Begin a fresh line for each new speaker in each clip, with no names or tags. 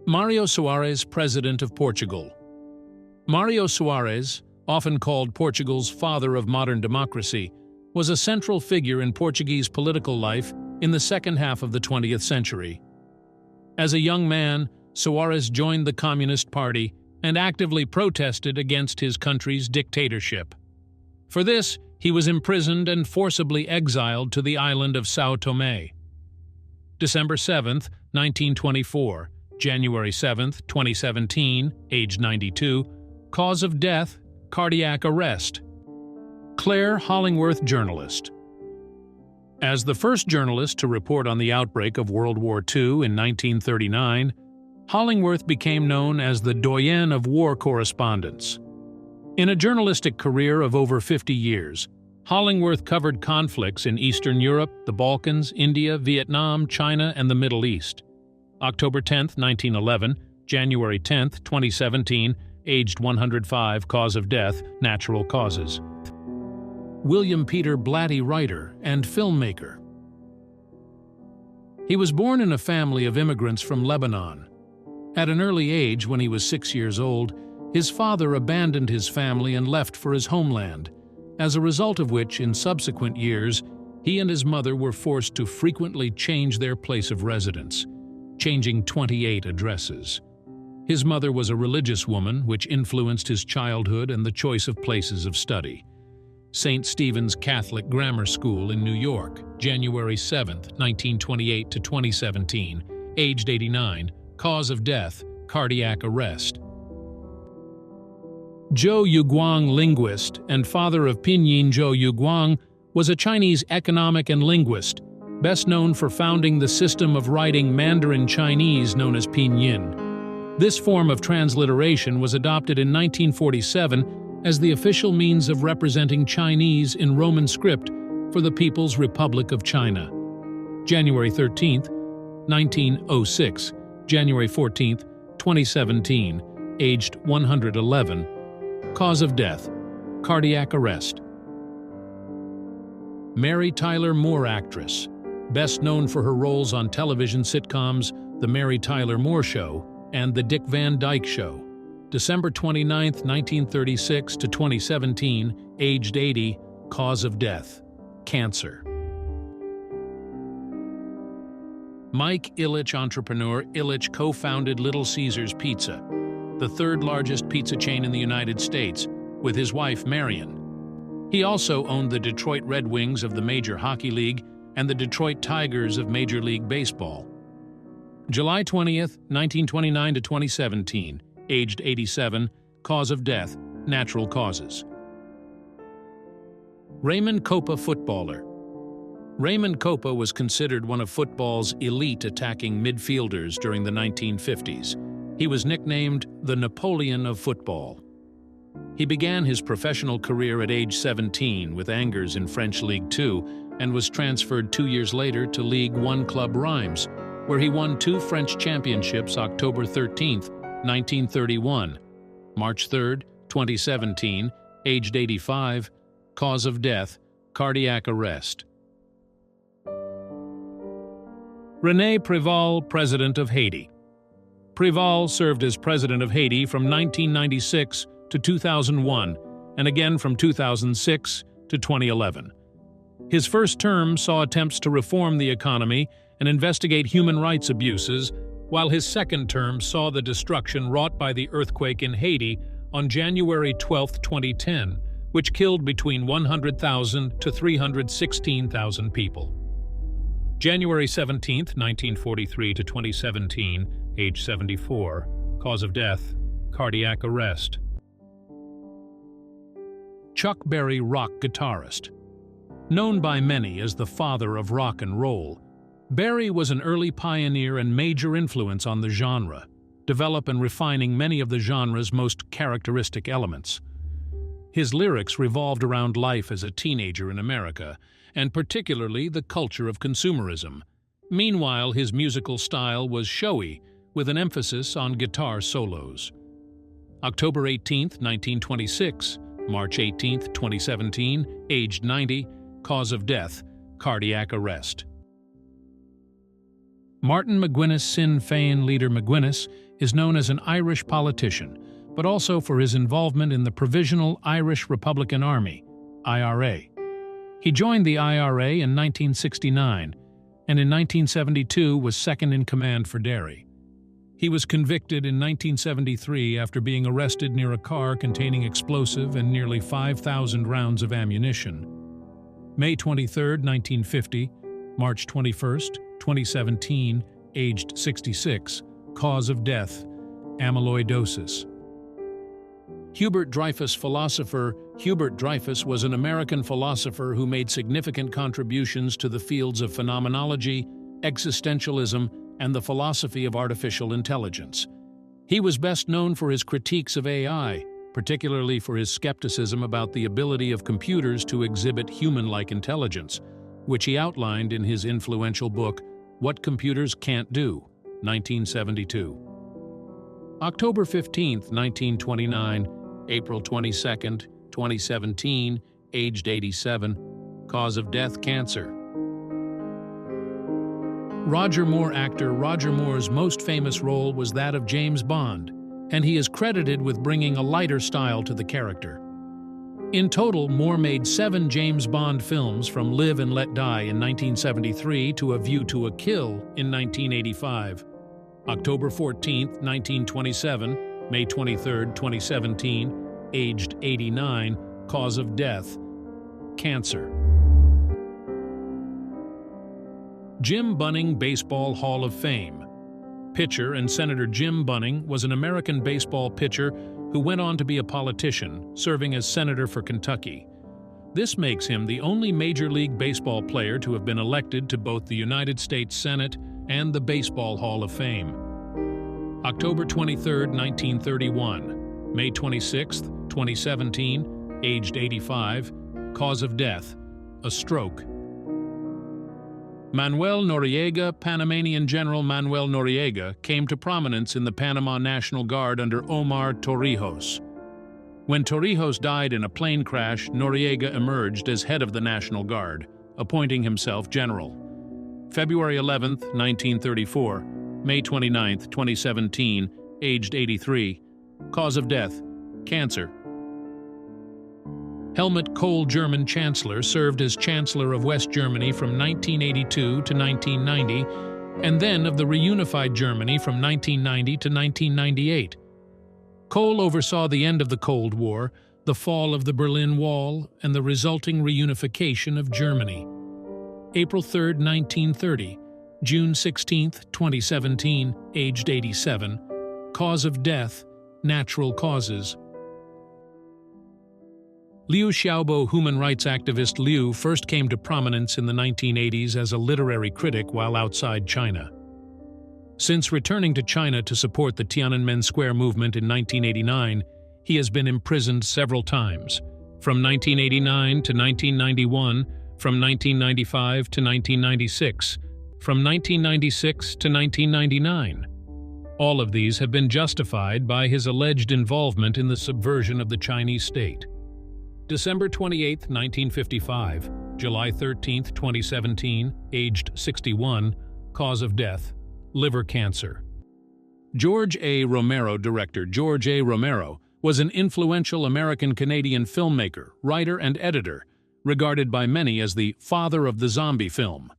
Mário Soares, President of Portugal. Mário Soares, often called Portugal's father of modern democracy, was a central figure in Portuguese political life in the second half of the 20th century. As a young man, Soares joined the Communist Party and actively protested against his country's dictatorship. For this, he was imprisoned and forcibly exiled to the island of São Tomé. December 7, 1924, January 7, 2017, age 92, cause of death, cardiac arrest. Claire Hollingworth, journalist. As the first journalist to report on the outbreak of World War II in 1939, Hollingworth became known as the doyenne of war correspondence. In a journalistic career of over 50 years, Hollingworth covered conflicts in Eastern Europe, the Balkans, India, Vietnam, China, and the Middle East. October 10, 1911, January 10, 2017, aged 105, cause of death, natural causes. William Peter Blatty, writer and filmmaker. He was born in a family of immigrants from Lebanon. At an early age, when he was 6 years old, his father abandoned his family and left for his homeland, as a result of which, in subsequent years, he and his mother were forced to frequently change their place of residence, changing 28 addresses. His mother was a religious woman, which influenced his childhood and the choice of places of study. St. Stephen's Catholic Grammar School in New York, January 7, 1928 to 2017, aged 89, cause of death, cardiac arrest. Zhou Yuguang, linguist and father of Pinyin Zhou Yuguang, was a Chinese economic and linguist, best known for founding the system of writing Mandarin Chinese known as Pinyin. This form of transliteration was adopted in 1947 as the official means of representing Chinese in Roman script for the People's Republic of China. January 13, 1906, January 14, 2017, aged 111, cause of death, cardiac arrest. Mary Tyler Moore, actress, best known for her roles on television sitcoms The Mary Tyler Moore Show and The Dick Van Dyke Show. December 29, 1936 to 2017, aged 80, cause of death, cancer. Mike Ilitch, entrepreneur. Ilitch co-founded Little Caesars Pizza, the third largest pizza chain in the United States, with his wife Marion. He also owned the Detroit Red Wings of the Major Hockey League and the Detroit Tigers of Major League Baseball. July 20, 1929 to 2017, aged 87, cause of death, natural causes. Raymond Kopa, footballer. Raymond Kopa was considered one of football's elite attacking midfielders during the 1950s. He was nicknamed the Napoleon of football. He began his professional career at age 17 with Angers in French Ligue 2 and was transferred 2 years later to Ligue 1 club Reims, where he won 2 French championships October 13, 1931. March 3, 2017, aged 85, cause of death, cardiac arrest. René Préval, President of Haiti. Préval served as President of Haiti from 1996 to 2001, and again from 2006 to 2011. His first term saw attempts to reform the economy and investigate human rights abuses, while his second term saw the destruction wrought by the earthquake in Haiti on January 12, 2010, which killed between 100,000 to 316,000 people. January 17, 1943 to 2017, age 74, cause of death, cardiac arrest. Chuck Berry, rock guitarist. Known by many as the father of rock and roll, Berry was an early pioneer and major influence on the genre, developing and refining many of the genre's most characteristic elements. His lyrics revolved around life as a teenager in America, and particularly the culture of consumerism. Meanwhile, his musical style was showy, with an emphasis on guitar solos. October 18, 1926, March 18, 2017, aged 90, cause of death, cardiac arrest. Martin McGuinness Sinn Féin leader McGuinness is known as an Irish politician, but also for his involvement in the Provisional Irish Republican Army, IRA. He joined the IRA in 1969, and in 1972 was second in command for Derry. He was convicted in 1973 after being arrested near a car containing explosive and nearly 5,000 rounds of ammunition. May 23, 1950, March 21, 2017, aged 66, cause of death, amyloidosis. Hubert Dreyfus philosopher Hubert Dreyfus was an American philosopher who made significant contributions to the fields of phenomenology, existentialism, and the philosophy of artificial intelligence. He was best known for his critiques of AI, particularly for his skepticism about the ability of computers to exhibit human-like intelligence, which he outlined in his influential book, What Computers Can't Do, 1972. October 15, 1929, April 22, 2017, aged 87, cause of death, cancer. Roger Moore actor Roger Moore's most famous role was that of James Bond, and he is credited with bringing a lighter style to the character. In total, Moore made 7 James Bond films from Live and Let Die in 1973 to A View to a Kill in 1985. October 14, 1927, May 23, 2017, aged 89, cause of death, cancer. Jim Bunning Baseball Hall of Fame. Pitcher and Senator Jim Bunning was an American baseball pitcher who went on to be a politician, serving as senator for Kentucky. This makes him the only Major League Baseball player to have been elected to both the United States Senate and the Baseball Hall of Fame. October 23, 1931, May 26, 2017, aged 85, cause of death, a stroke. Manuel Noriega, Panamanian General Manuel Noriega, came to prominence in the Panama National Guard under Omar Torrijos. When Torrijos died in a plane crash, Noriega emerged as head of the National Guard, appointing himself general. February 11, 1934, May 29, 2017, aged 83, cause of death, cancer. Helmut Kohl, German Chancellor, served as Chancellor of West Germany from 1982 to 1990, and then of the reunified Germany from 1990 to 1998. Kohl oversaw the end of the Cold War, the fall of the Berlin Wall, and the resulting reunification of Germany. April 3, 1930, June 16, 2017, aged 87, cause of death, natural causes. Liu Xiaobo, human rights activist Liu, first came to prominence in the 1980s as a literary critic while outside China. Since returning to China to support the Tiananmen Square movement in 1989, he has been imprisoned several times, from 1989 to 1991, from 1995 to 1996, from 1996 to 1999. All of these have been justified by his alleged involvement in the subversion of the Chinese state. December 28, 1955, July 13, 2017, aged 61, cause of death, liver cancer. George A. Romero, director George A. Romero, was an influential American-Canadian filmmaker, writer, and editor, regarded by many as the father of the zombie film.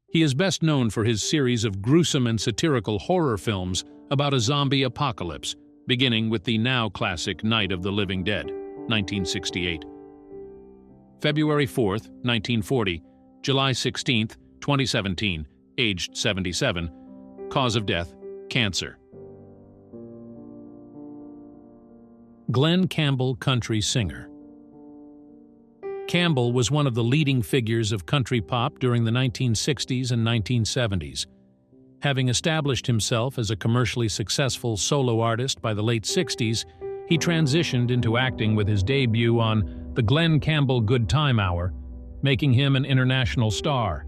He is best known for his series of gruesome and satirical horror films about a zombie apocalypse, beginning with the now classic Night of the Living Dead, 1968. February 4, 1940, July 16, 2017, aged 77, cause of death, cancer. Glen Campbell, country singer. Campbell was one of the leading figures of country pop during the 1960s and 1970s. Having established himself as a commercially successful solo artist by the late 60s, he transitioned into acting with his debut on The Glen Campbell Good Time Hour, making him an international star.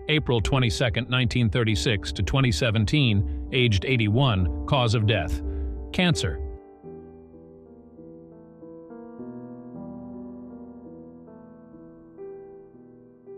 April 22, 1936 to 2017, aged 81, cause of death, cancer.